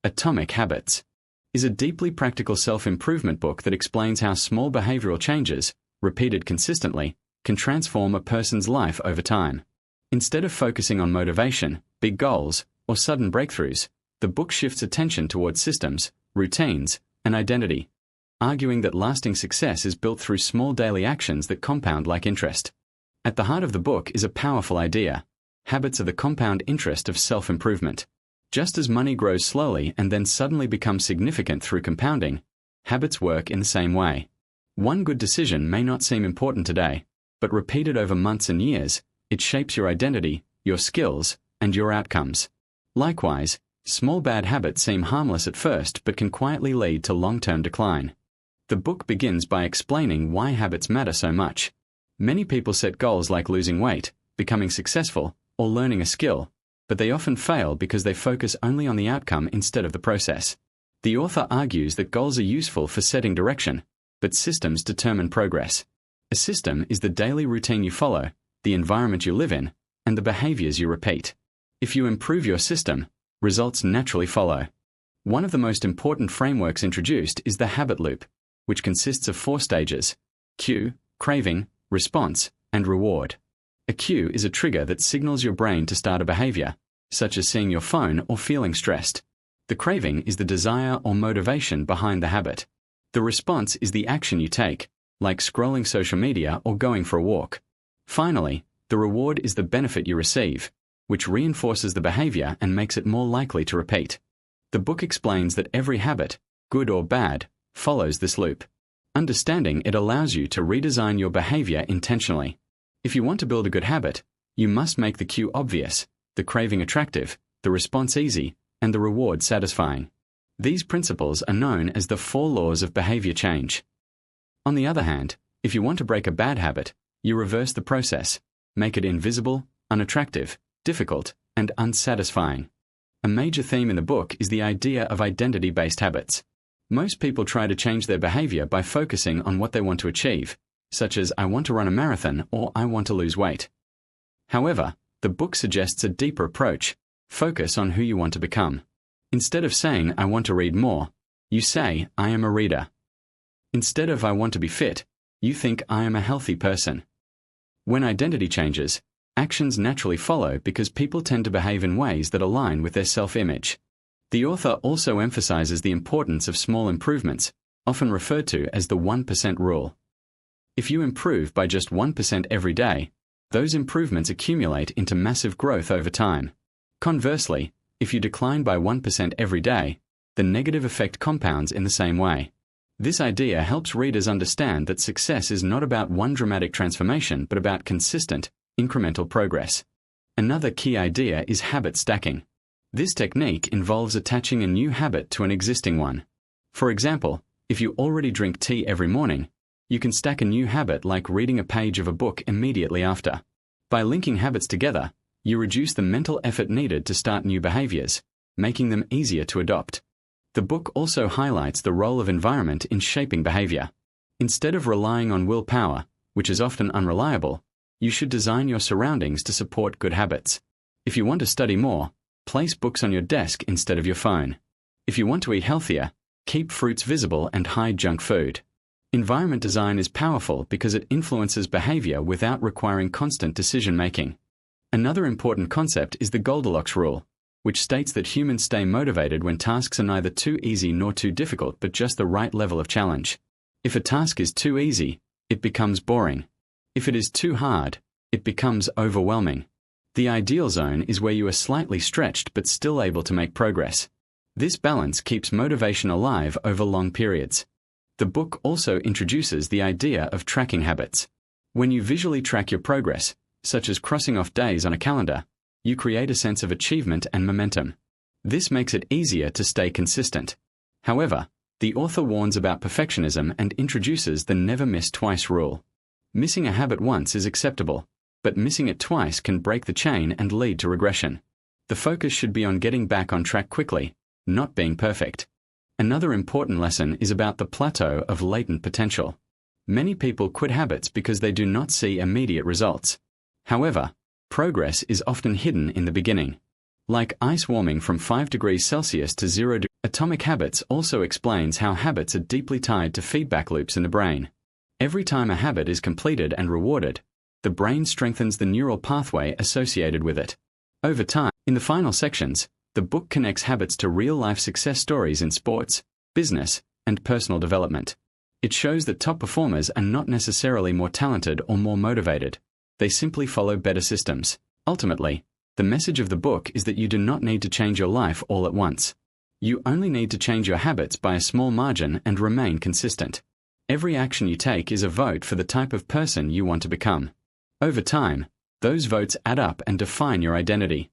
Atomic Habits is a deeply practical self-improvement book that explains how small behavioral changes, repeated consistently, can transform a person's life over time. Instead of focusing on motivation, big goals, or sudden breakthroughs, the book shifts attention towards systems, routines, and identity, arguing that lasting success is built through small daily actions that compound like interest. At the heart of the book is a powerful idea. Habits are the compound interest of self-improvement. Just as money grows slowly and then suddenly becomes significant through compounding, habits work in the same way. One good decision may not seem important today, but repeated over months and years, it shapes your identity, your skills, and your outcomes. Likewise, small bad habits seem harmless at first but can quietly lead to long-term decline. The book begins by explaining why habits matter so much. Many people set goals like losing weight, becoming successful, or learning a skill, but they often fail because they focus only on the outcome instead of the process. The author argues that goals are useful for setting direction, but systems determine progress. A system is the daily routine you follow, the environment you live in, and the behaviors you repeat. If you improve your system, results naturally follow. One of the most important frameworks introduced is the habit loop, which consists of 4 stages: cue, craving, response, and reward. A cue is a trigger that signals your brain to start a behavior, such as seeing your phone or feeling stressed. The craving is the desire or motivation behind the habit. The response is the action you take, like scrolling social media or going for a walk. Finally, the reward is the benefit you receive, which reinforces the behavior and makes it more likely to repeat. The book explains that every habit, good or bad, follows this loop. Understanding it allows you to redesign your behavior intentionally. If you want to build a good habit, you must make the cue obvious, the craving attractive, the response easy, and the reward satisfying. These principles are known as the 4 laws of behavior change. On the other hand, if you want to break a bad habit, you reverse the process, make it invisible, unattractive, difficult, and unsatisfying. A major theme in the book is the idea of identity-based habits. Most people try to change their behavior by focusing on what they want to achieve, such as I want to run a marathon or I want to lose weight. However, the book suggests a deeper approach. Focus on who you want to become. Instead of saying I want to read more, you say I am a reader. Instead of I want to be fit, you think I am a healthy person. When identity changes, actions naturally follow because people tend to behave in ways that align with their self-image. The author also emphasizes the importance of small improvements, often referred to as the 1% rule. If you improve by just 1% every day, those improvements accumulate into massive growth over time. Conversely, if you decline by 1% every day, the negative effect compounds in the same way. This idea helps readers understand that success is not about one dramatic transformation but about consistent, incremental progress. Another key idea is habit stacking. This technique involves attaching a new habit to an existing one. For example, if you already drink tea every morning, you can stack a new habit like reading a page of a book immediately after. By linking habits together, you reduce the mental effort needed to start new behaviors, making them easier to adopt. The book also highlights the role of environment in shaping behavior. Instead of relying on willpower, which is often unreliable, you should design your surroundings to support good habits. If you want to study more, place books on your desk instead of your phone. If you want to eat healthier, keep fruits visible and hide junk food. Environment design is powerful because it influences behavior without requiring constant decision-making. Another important concept is the Goldilocks rule, which states that humans stay motivated when tasks are neither too easy nor too difficult but just the right level of challenge. If a task is too easy, it becomes boring. If it is too hard, it becomes overwhelming. The ideal zone is where you are slightly stretched but still able to make progress. This balance keeps motivation alive over long periods. The book also introduces the idea of tracking habits. When you visually track your progress, such as crossing off days on a calendar, you create a sense of achievement and momentum. This makes it easier to stay consistent. However, the author warns about perfectionism and introduces the never miss twice rule. Missing a habit once is acceptable, but missing it twice can break the chain and lead to regression. The focus should be on getting back on track quickly, not being perfect. Another important lesson is about the plateau of latent potential. Many people quit habits because they do not see immediate results. However, progress is often hidden in the beginning. Like ice warming from 5 degrees Celsius to 0 degrees Atomic Habits also explains how habits are deeply tied to feedback loops in the brain. Every time a habit is completed and rewarded, the brain strengthens the neural pathway associated with it. Over time, in the final sections, the book connects habits to real-life success stories in sports, business, and personal development. It shows that top performers are not necessarily more talented or more motivated. They simply follow better systems. Ultimately, the message of the book is that you do not need to change your life all at once. You only need to change your habits by a small margin and remain consistent. Every action you take is a vote for the type of person you want to become. Over time, those votes add up and define your identity.